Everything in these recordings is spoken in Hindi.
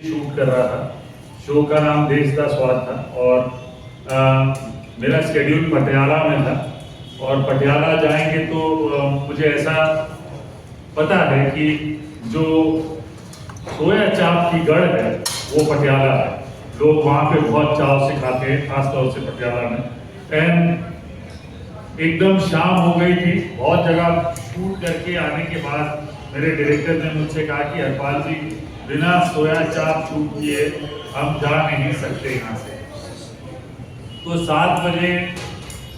शूट कर रहा था। शो का नाम देश का स्वाद था और मेरा शेड्यूल पटियाला में था और पटियाला जाएंगे तो मुझे ऐसा पता है कि जो सोया चाप की गढ़ है वो पटियाला है। लोग वहाँ पे बहुत चाव से खाते हैं, खासतौर से पटियाला में। एंड एकदम शाम हो गई थी, बहुत जगह शूट करके आने के बाद मेरे डायरेक्टर ने मुझसे कहा कि हरपाल जी, बिना सोया चाप शूट किए हम जा नहीं सकते यहाँ से। तो 7 बजे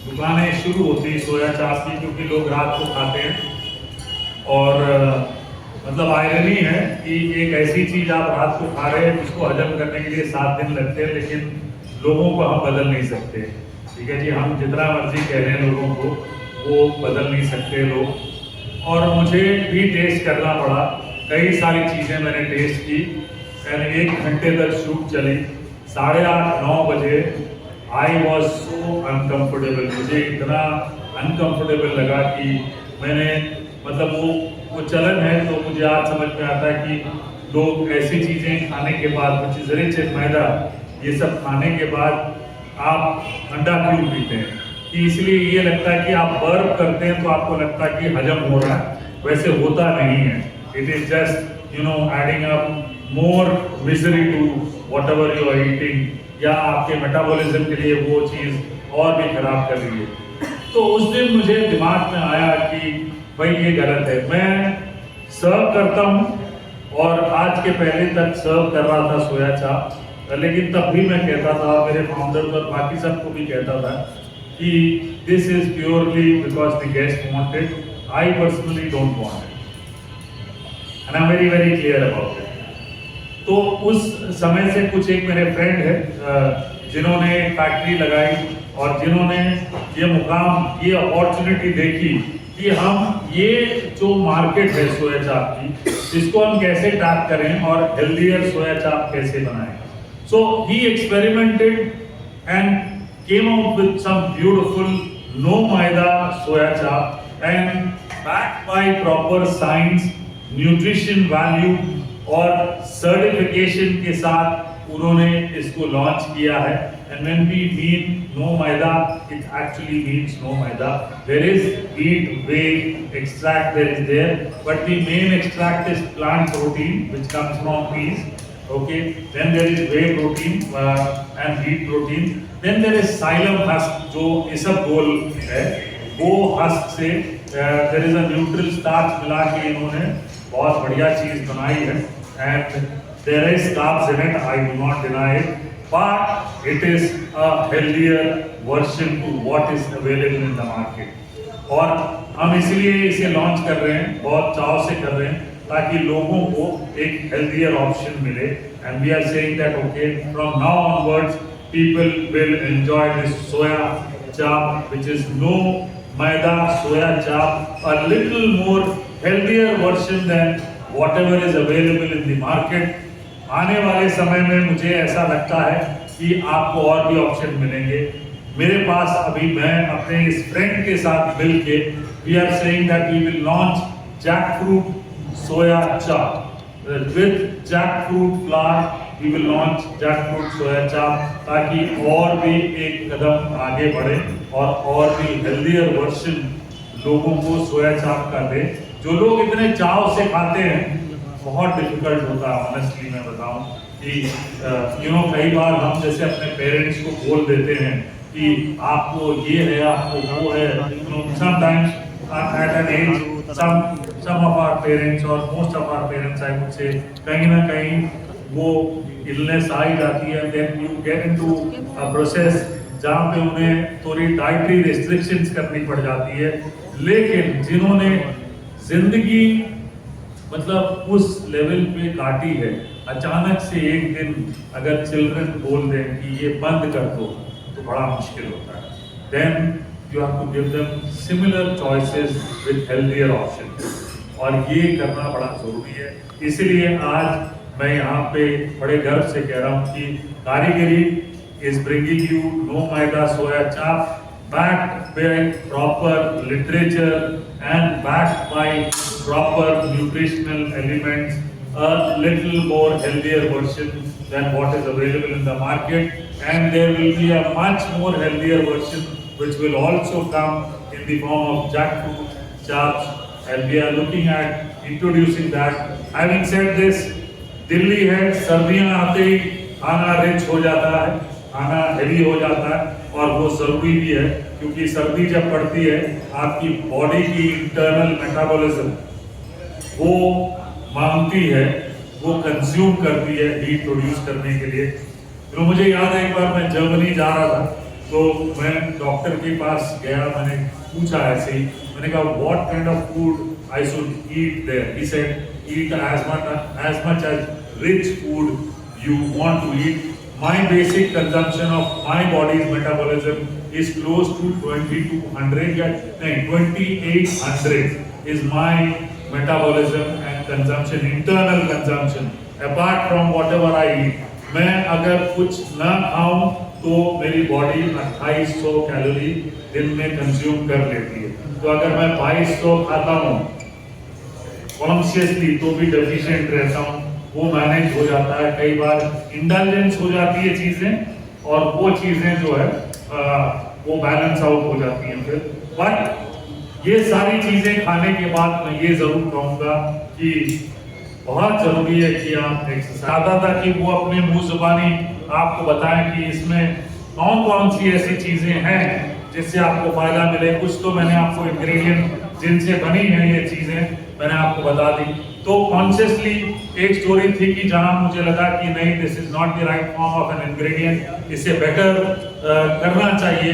दुकानें शुरू होती सोया चाप की, क्योंकि लोग रात को खाते हैं। और मतलब आयरनी है कि एक ऐसी चीज आप रात को खा रहे हैं जिसको हजम करने के लिए 7 दिन लगते हैं, लेकिन लोगों को हम बदल नहीं सकते। ठीक है जी, हम जितना मर्जी कह रहे हैं लोगों को, वो बदल नहीं सकते लोग। और मुझे भी टेस्ट करना पड़ा, कई सारी चीज़ें मैंने टेस्ट की। एंड 1 घंटे तक शूट चली। 8:30-9 बजे आई वॉज सो अनकम्फर्टेबल। मुझे इतना अनकम्फर्टेबल लगा कि मैंने मतलब वो चलन है, तो मुझे आज समझ में आता है कि लोग ऐसी चीज़ें खाने के बाद, विच इज रिच इन मैदा, ये सब खाने के बाद आप ठंडा क्यों पीते हैं? कि इसलिए ये लगता है कि आप बर्फ करते हैं तो आपको लगता है कि हजम हो रहा है, वैसे होता नहीं है। It is just adding up more misery to whatever you are eating, या आपके मेटाबॉलिज्म के लिए वो चीज़ और भी खराब कर रही है। तो उस दिन मुझे दिमाग में आया कि भाई ये गलत है। मैं सर्व करता हूँ और आज के पहले तक सर्व कर रहा था सोया चाप, लेकिन तब भी मैं कहता था, मेरे फाउंडर और बाकी सबको भी कहता था कि this is purely because the guest wanted, I personally don't want it and I am very very clear about it. तो उस समय से कुछ एक मेरे फ्रेंड है जिन्होंने फैक्ट्री लगाई और जिन्होंने ये मुकाम, ये अपॉर्चुनिटी देखी कि हम ये जो मार्केट है सोया चाप की, इसको हम कैसे टैप करें और हेल्दियर सोया चाप कैसे बनाएं। So he experimented and came out with some beautiful no maida soya chap and backed by proper science, nutrition value और सर्टिफिकेशन के साथ उन्होंने इसको लॉन्च किया है। And when we mean no maida, it actually means no maida. There is wheat, whey extract there, but the main extract is plant protein which comes from peas. Okay, then there is whey protein and wheat protein. Then there is xylem husk, जो इसबगोल है, वो हस्क से there is a neutral starch मिला के इन्होंने बहुत बढ़िया चीज बनाई है। And there is carbs in it, I do not deny it, but it is a healthier version to what is available in the market. और हम इसलिए इसे लॉन्च कर रहे हैं, बहुत चाव से कर रहे हैं, ताकि लोगों को एक हेल्दियर ऑप्शन मिले। And we are saying that okay, from now onwards people will enjoy this soya chaap which is no maida soya chaap, a little more healthier version than whatever is available in the market. आने वाले समय में मुझे ऐसा लगता है कि आपको और भी ऑप्शन मिलेंगे। मेरे पास अभी, मैं अपने इस फ्रेंड के साथ मिलके we are saying that we will launch jackfruit soya chap with jackfruit flour. We will launch jackfruit soya chap ताकि और भी एक कदम आगे बढ़े और भी हेल्दियर वर्जन लोगों को सोया चाप का दे। जो लोग इतने चाव से खाते हैं, बहुत डिफिकल्ट होता है ऑनेस्टली मैं बताऊं कि कई बार हम जैसे अपने पेरेंट्स को बोल देते हैं कि आपको ये है, आपको वो है। Sometimes at an age, some of our parents or most of our parents I would say, कहीं ना कहीं वो illness आ ही जाती है। then you get into a process जहाँ पे उन्हें थोड़ी dietary restrictions करनी पड़ जाती है। लेकिन जिन्होंने जिंदगी मतलब उस लेवल पे काटी है, अचानक से एक दिन अगर चिल्ड्रन बोल दें कि ये बंद कर दो, तो बड़ा मुश्किल होता है। then you have to give them similar choices with healthier options, और ये करना बड़ा जरूरी है। इसलिए आज मैं यहाँ पे बड़े गर्व से कह रहा हूँ कि कारीगरी is bringing you no maida soya chap, backed by proper literature and backed by proper nutritional elements, a little more healthier version than what is available in the market, and there will be a much more healthier version which will also come in the form of jackfruit, chives, and we are looking at introducing that. Having said this, Delhi है, सर्दियां आते ही खाना रिच हो जाता है, खाना हेवी हो जाता है, और वो ज़रूरी भी है क्योंकि सर्दी जब पड़ती है आपकी बॉडी की इंटरनल मेटाबॉलिज्म वो मांगती है, वो कंज्यूम करती है हीट प्रोड्यूस करने के लिए। तो मुझे याद है एक बार मैं जर्मनी जा रहा था, तो मैं डॉक्टर के पास गया, मैंने पूछा ऐसे ही, मैंने कहा what kind of food I should eat there. He said eat as much as rich food you want to eat. My basic consumption of my body's metabolism is close to 2200, 2800 is my metabolism and consumption, internal consumption, apart from whatever I eat. मैं अगर कुछ ना खाऊं तो मेरी बॉडी 2800 कैलोरी दिन में कंज्यूम कर लेती है। तो अगर मैं 2200 खाता हूँ कॉन्शियसली तो भी डेफिशिएंट रहता हूँ, वो मैनेज हो जाता है। कई बार इंडल्जेंस हो जाती है चीजें और वो चीजें जो है वो बैलेंस आउट हो जाती हैं फिर। बट ये सारी चीजें खाने के बाद मैं ये जरूर कहूँगा कि बहुत जरूरी है कि आप चाहता था कि वो अपने मुंह जुबानी आपको बताएं कि इसमें कौन कौन सी ऐसी चीजें हैं जिससे आपको फायदा मिले। कुछ तो मैंने आपको इंग्रेडिएंट जिनसे बनी है ये चीजें मैंने आपको बता दी। तो कॉन्शियसली एक स्टोरी थी कि जहां मुझे लगा कि नहीं, this is not the right form of an ingredient, इसे बेटर करना चाहिए,